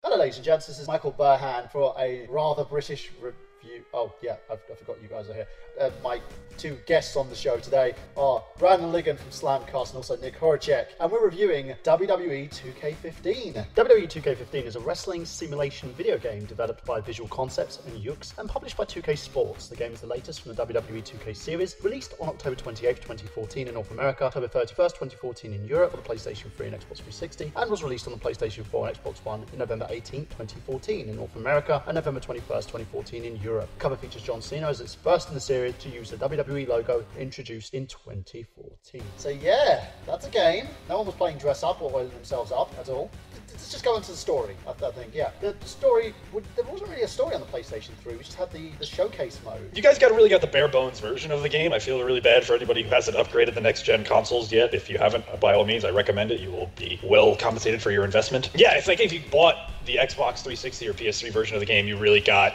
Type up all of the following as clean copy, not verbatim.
Hello ladies and gents, this is Michael Burhan for a rather British review. Oh yeah, I forgot you guys are here. My two guests on the show today are Brandon Liggan from Slamcast and also Nick Horacek, and we're reviewing WWE2K15. WWE2K15 is a wrestling simulation video game developed by Visual Concepts and Yux and published by 2K Sports. The game is the latest from the WWE2K series, released on October 28th, 2014 in North America, October 31st, 2014 in Europe for the PlayStation 3 and Xbox 360, and was released on the PlayStation 4 and Xbox One in November 18th, 2014 in North America and November 21st, 2014 in Europe. The cover features John Cena as it's first in the series to use the WWE logo introduced in 2014. So yeah, that's a game. No one was playing dress up or oiling themselves up at all. Let's just go into the story, I think, yeah. The story, there wasn't really a story on the PlayStation 3, we just had the showcase mode. You guys really got the bare bones version of the game. I feel really bad for anybody who hasn't upgraded the next gen consoles yet. If you haven't, by all means, I recommend it. You will be well compensated for your investment. Yeah, it's like if you bought the Xbox 360 or PS3 version of the game, you really got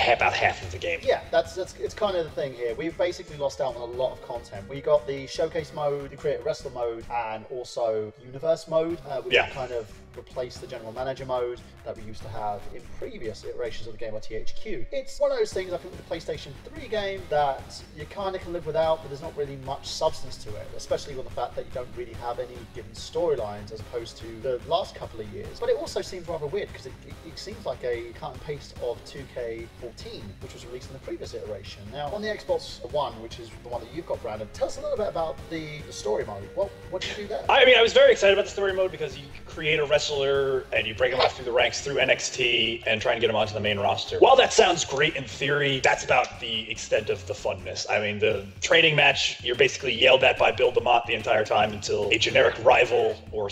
about half of the game. Yeah, it's kind of the thing here. We've basically lost out on a lot of content. We got the showcase mode, the create a wrestler mode, and also universe mode, which kind of replaced the general manager mode that we used to have in previous iterations of the game by THQ. It's one of those things, I think, with the PlayStation 3 game that you kind of can live without, but there's not really much substance to it, especially with the fact that you don't really have any given storylines as opposed to the last couple of years. But it also seems rather weird because it seems like a cut and paste of 2K14, which was released in the previous iteration. Now, on the Xbox One, which is the one that you've got, Brandon, tell us a little bit about the story mode. What did you do there? I mean, I was very excited about the story mode because you create a wrestler and you break them up through the ranks through NXT and try and get them onto the main roster. While that sounds great in theory, that's about the extent of the funness. I mean, the training match, you're basically yelled at by Bill DeMott the entire time until a generic rival or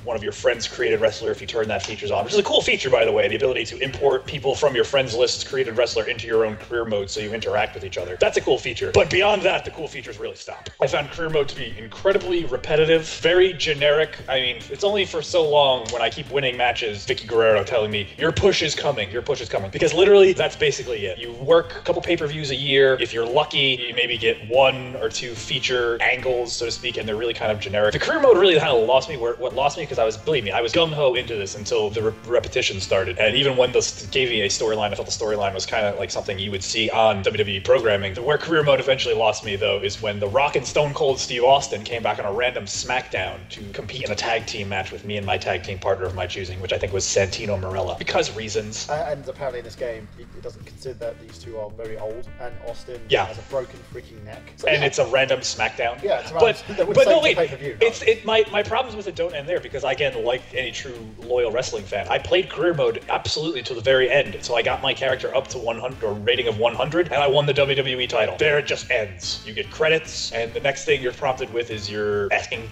one of your friends' created wrestler, if you turn that feature on, which is a cool feature, by the way, the ability to import people from your friends' list's created wrestler into your own career mode so you interact with each other. That's a cool feature. But beyond that, the cool features really stop. I found career mode to be incredibly repetitive, very generic. I mean, it's only for so long when I keep winning matches, Vicky Guerrero telling me, your push is coming, your push is coming. Because literally, that's basically it. You work a couple pay-per-views a year. If you're lucky, you maybe get one or two feature angles, so to speak, and they're really kind of generic. The career mode really kind of lost me. What lost me, because believe me, I was gung-ho into this until the repetition started. And even when this gave me a storyline, I felt the storyline was kind of like something you would see on WWE programming. Where career mode eventually lost me, though, is when The Rock and Stone Cold Steve Austin came back on a random SmackDown to compete in a tag team match with me and my tag team partner of my choosing, which I think was Santino Marella, because reasons. And apparently in this game, it doesn't consider that these two are very old, and Austin has a broken freaking neck. So, and it's a random SmackDown. Yeah, it's random. But no, wait. My problems with it don't end there, because again, like any true loyal wrestling fan, I played career mode absolutely until the very end. So I got my character up to 100, or rating of 100, and I won the WWE title. There it just ends. You get credits, and the next thing you're prompted with is you're asking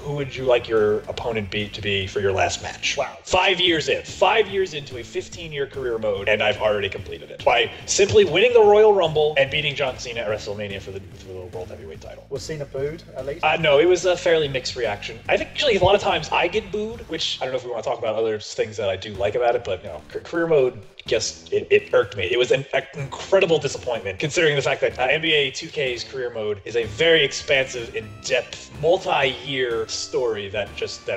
who would you like your opponent to be for your last match. Wow. 5 years into a 15-year career mode, and I've already completed it by simply winning the Royal Rumble and beating John Cena at WrestleMania for the World Heavyweight title. Was Cena booed, at least? No, it was a fairly mixed reaction. I think actually a lot of times I get booed, which I don't know if we want to talk about other things that I do like about it, but career mode, it irked me. It was an incredible disappointment, considering the fact that NBA 2K's career mode is a very expansive, in-depth, multi-year story that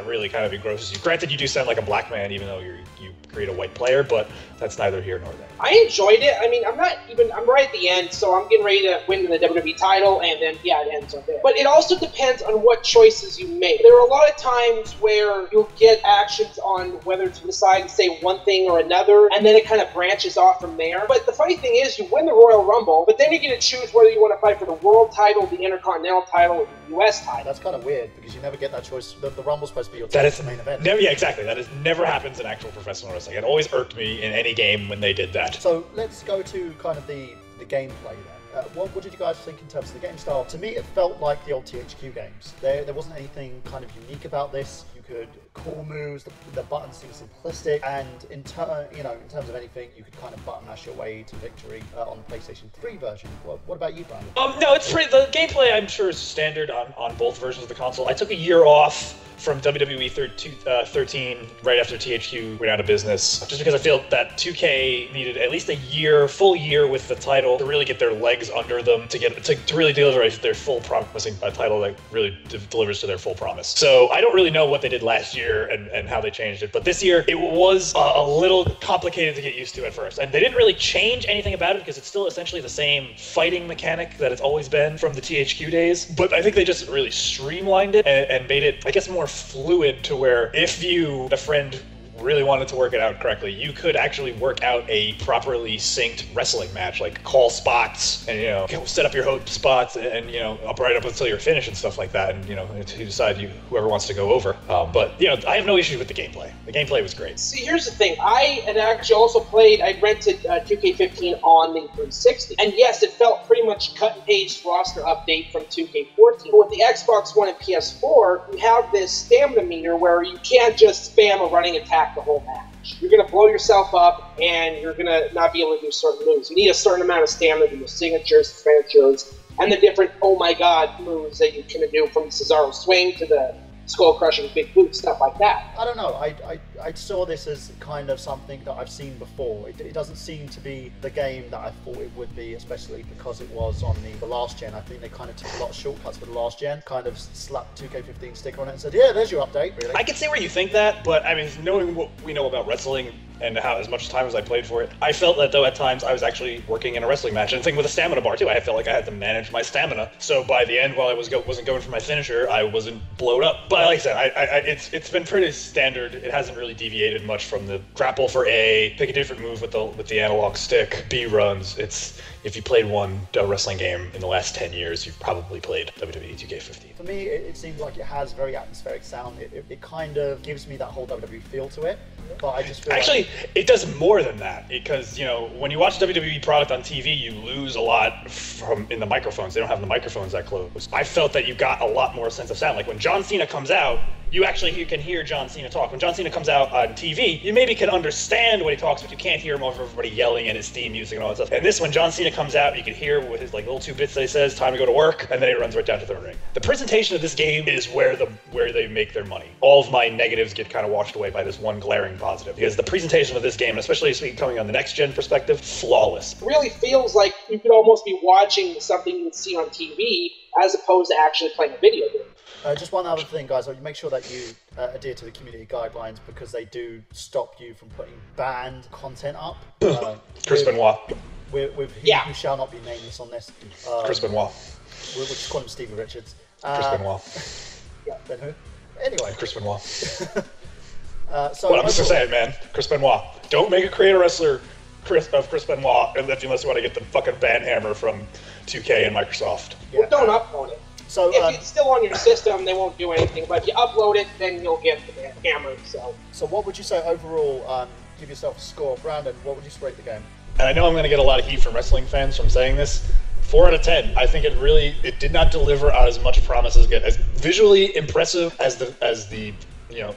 really kind of engrosses you. Granted, you do sound like a black man, even though you create a white player, but that's neither here nor there. I enjoyed it. I mean, I'm right at the end, so I'm getting ready to win the WWE title, and then, it ends on there. But it also depends on what choices you make. There are a lot of times where you'll get actions on whether to decide to say one thing or another, and then it kind of branches off from there. But the funny thing is, you win the Royal Rumble, but then you get to choose whether you want to fight for the world title, the Intercontinental title, or the US title. That's kind of weird, because you never get that choice. The Rumble's supposed to be your main event. Yeah, exactly. That never happens in actual professional wrestling. It always irked me in any game when they did that. So let's go to kind of the gameplay then. What did you guys think in terms of the game style? To me, it felt like the old THQ games. There wasn't anything kind of unique about this. You could call moves, the buttons seemed simplistic, and in terms of anything, you could kind of button mash your way to victory on the PlayStation 3 version. What about you, Brian? No, the gameplay I'm sure is standard on both versions of the console. I took a year off from WWE 13 right after THQ went out of business, just because I feel that 2K needed at least a year, full year with the title to really get their legs under them, to really deliver their full promising title that really delivers to their full promise. So I don't really know what they did last year and how they changed it, but this year it was a little complicated to get used to at first. And they didn't really change anything about it because it's still essentially the same fighting mechanic that it's always been from the THQ days. But I think they just really streamlined it and made it, I guess, more fluid to where if you, a friend, really wanted to work it out correctly, you could actually work out a properly synced wrestling match, like call spots and, you know, set up your hope spots and, you know, up until you're finished and stuff like that, and, you know, you decide whoever wants to go over. But, you know, I have no issues with the gameplay. The gameplay was great. See, here's the thing. I had actually also played, I rented 2K15 on the 360, and yes, it felt pretty much cut and paste roster update from 2K14. But with the Xbox One and PS4, you have this stamina meter where you can't just spam a running attack the whole match. You're going to blow yourself up, and you're going to not be able to do certain moves. You need a certain amount of stamina to do signatures, finishers, and the different oh my god moves that you can do, from the Cesaro swing to the skull-crushing big boot, stuff like that. I don't know. I saw this as kind of something that I've seen before. It doesn't seem to be the game that I thought it would be, especially because it was on the last gen. I think they kind of took a lot of shortcuts for the last gen, kind of slapped 2K15 sticker on it and said, yeah, there's your update, really. I can see where you think that, but I mean, knowing what we know about wrestling and how as much time as I played for it, I felt that though at times I was actually working in a wrestling match. And the thing with a stamina bar too, I felt like I had to manage my stamina. So by the end, while I wasn't going for my finisher, I wasn't blowed up. But like I said, it's been pretty standard. It hasn't really deviated much from the grapple for A, pick a different move with the analog stick, B runs. If you played one wrestling game in the last 10 years, you've probably played WWE 2K15. For me, it seems like it has very atmospheric sound. It kind of gives me that whole WWE feel to it. But I just feel actually, it does more than that, because, you know, when you watch WWE product on TV, you lose a lot in the microphones. They don't have the microphones that close. I felt that you got a lot more sense of sound. Like when John Cena comes out, you can hear John Cena talk. When John Cena comes out on TV, you maybe can understand when he talks, but you can't hear him over everybody yelling and his theme music and all that stuff. And this, when John Cena comes out, you can hear with his like little 2 bits that he says, time to go to work, and then he runs right down to the ring. The presentation of this game is where they make their money. All of my negatives get kind of washed away by this one glaring positive, because the presentation of this game, especially coming on the next gen perspective, flawless. It really feels like you could almost be watching something you would see on TV as opposed to actually playing a video game. Just one other thing, guys, you make sure that you adhere to the community guidelines, because they do stop you from putting banned content up. Chris Benoit. With he who shall not be nameless on this. Chris Benoit. We'll just call him Stevie Richards. Chris Benoit. Yeah, then who? Anyway. Chris Benoit. So I'm just gonna say it, man. Chris Benoit. Don't make a creator wrestler of Chris Benoit unless you want to get the fucking ban hammer from 2K and Microsoft. Yeah. Well, don't upload it. So, if it's still on your system, they won't do anything. But if you upload it, then you'll get the hammer. So what would you say overall? Give yourself a score, Brandon. What would you rate the game? And I know I'm going to get a lot of heat from wrestling fans from saying this. 4 out of 10. I think it did not deliver on as much promise as visually impressive as the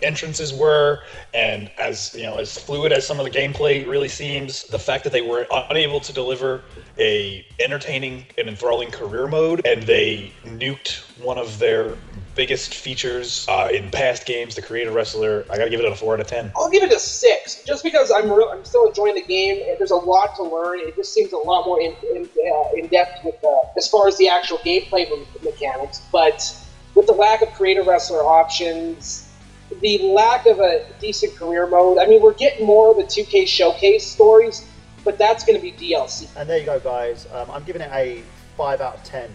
entrances were, and as fluid as some of the gameplay really seems. The fact that they were unable to deliver a entertaining and enthralling career mode, and they nuked one of their biggest features in past games, the creator wrestler, I gotta give it a 4 out of 10. I'll give it a 6, just because I'm still enjoying the game, and there's a lot to learn. It just seems a lot more in depth with as far as the actual gameplay mechanics. But with the lack of creator wrestler options, the lack of a decent career mode, I mean, we're getting more of the 2K showcase stories, but that's going to be DLC. And there you go, guys. I'm giving it a 5 out of 10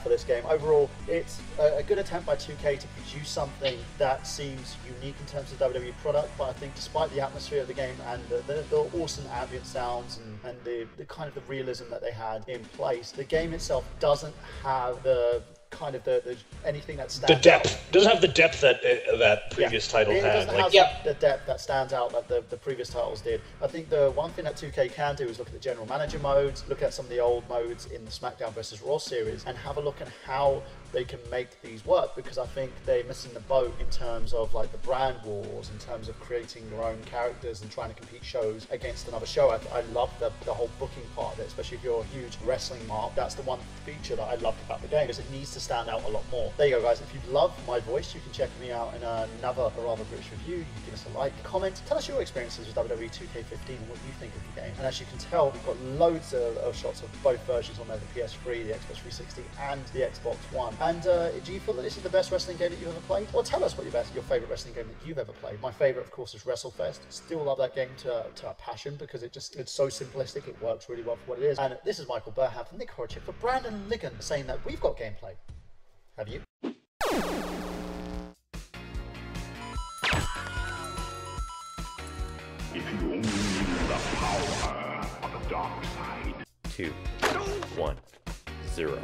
for this game. Overall, it's a good attempt by 2K to produce something that seems unique in terms of WWE product, but I think despite the atmosphere of the game and the awesome ambient sounds and the kind of the realism that they had in place, the game itself doesn't have the kind of the anything that stands the depth out. Doesn't have the depth that previous titles it had. Doesn't have the depth that stands out that the previous titles did. I think the one thing that 2K can do is look at the general manager modes, look at some of the old modes in the SmackDown vs. Raw series, and have a look at how they can make these work, because I think they're missing the boat in terms of like the brand wars, in terms of creating your own characters and trying to compete shows against another show. I love the whole booking part of it, especially if you're a huge wrestling mark. That's the one feature that I loved about the game, is it needs to to stand out a lot more. There you go, guys. If you love my voice, you can check me out in another Rather British review. You can give us a like, comment, tell us your experiences with WWE2K15 and what you think of the game. And as you can tell, we've got loads of shots of both versions on there, the PS3, the Xbox 360, and the Xbox One. And do you feel that this is the best wrestling game that you've ever played? Or tell us what your favourite wrestling game that you've ever played. My favourite, of course, is WrestleFest. Still love that game to a passion because it's so simplistic, it works really well for what it is. And this is Michael Burham from Nick Horacek for Brandon Liggan saying that we've got gameplay. Have you? If you only knew the power of the dark side. 2, 1, 0.